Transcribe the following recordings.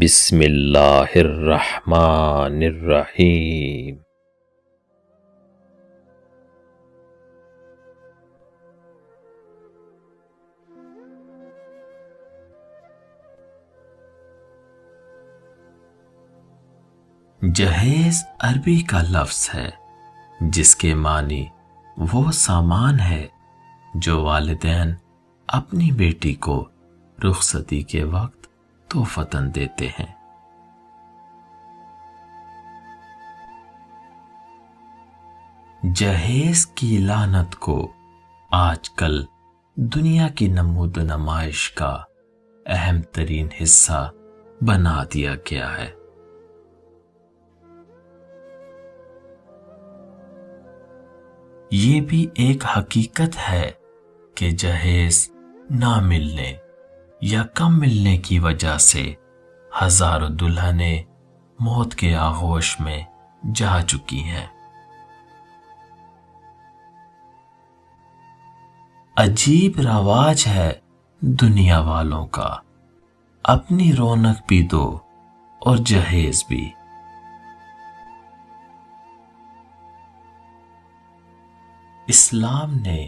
بسم اللہ الرحمن الرحیم۔ جہیز عربی کا لفظ ہے جس کے معنی وہ سامان ہے جو والدین اپنی بیٹی کو رخصتی کے وقت تحفتاً دیتے ہیں۔ جہیز کی لعنت کو آج کل دنیا کی نمود و نمائش کا اہم ترین حصہ بنا دیا گیا ہے۔ یہ بھی ایک حقیقت ہے کہ جہیز نہ ملنے یا کم ملنے کی وجہ سے ہزاروں دلہنیں موت کے آغوش میں جا چکی ہیں۔ عجیب رواج ہے دنیا والوں کا، اپنی رونق بھی دو اور جہیز بھی۔ اسلام نے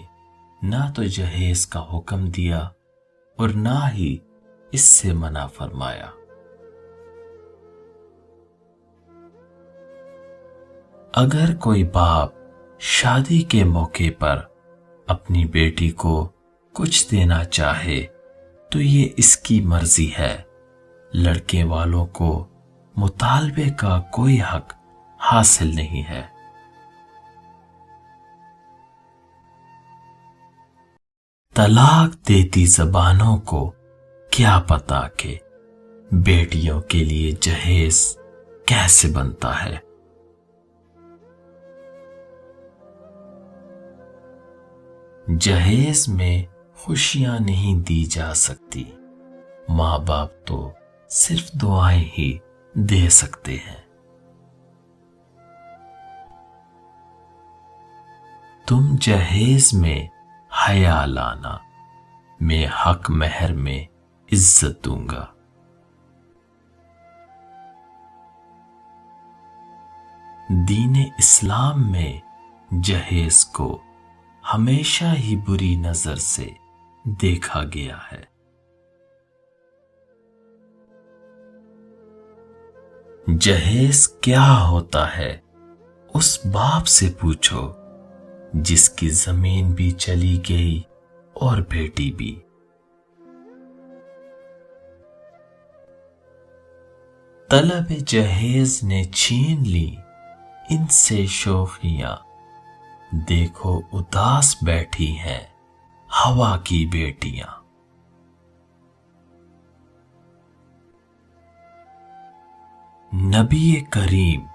نہ تو جہیز کا حکم دیا اور نہ ہی اس سے منع فرمایا۔ اگر کوئی باپ شادی کے موقع پر اپنی بیٹی کو کچھ دینا چاہے تو یہ اس کی مرضی ہے، لڑکے والوں کو مطالبے کا کوئی حق حاصل نہیں ہے۔ طلاق دیتی زبانوں کو کیا پتا کہ بیٹیوں کے لیے جہیز کیسے بنتا ہے۔ جہیز میں خوشیاں نہیں دی جا سکتی، ماں باپ تو صرف دعائیں ہی دے سکتے ہیں۔ تم جہیز میں حیا لانا، میں حق مہر میں عزت دوں گا۔ دین اسلام میں جہیز کو ہمیشہ ہی بری نظر سے دیکھا گیا ہے۔ جہیز کیا ہوتا ہے اس باپ سے پوچھو جس کی زمین بھی چلی گئی اور بیٹی بھی۔ طلب جہیز نے چھین لی ان سے شوخیاں، دیکھو اداس بیٹھی ہیں ہوا کی بیٹیاں۔ نبی کریم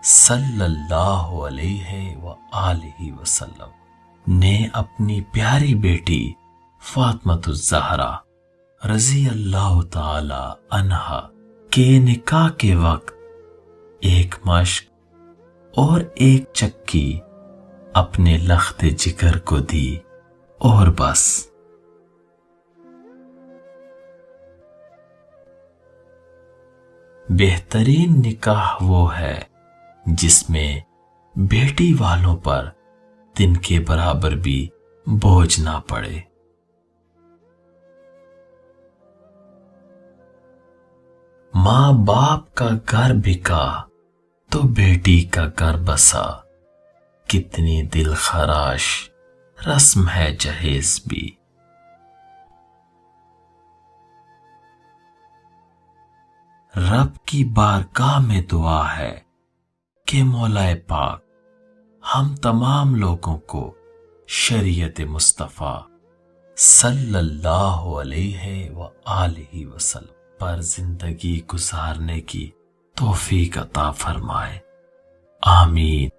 صلی اللہ علیہ وآلہ وسلم نے اپنی پیاری بیٹی فاطمۃ الزہرا رضی اللہ تعالی عنہا کے نکاح کے وقت ایک مشق اور ایک چکی اپنے لخت جگر کو دی اور بس۔ بہترین نکاح وہ ہے جس میں بیٹی والوں پر دن کے برابر بھی بوجھ نہ پڑے۔ ماں باپ کا گھر بکا تو بیٹی کا گھر بسا، کتنی دل خراش رسم ہے جہیز بھی۔ رب کی بارگاہ میں دعا ہے کہ مولا پاک ہم تمام لوگوں کو شریعت مصطفیٰ صلی اللہ علیہ وآلہ وسلم پر زندگی گزارنے کی توفیق عطا فرمائے، آمین۔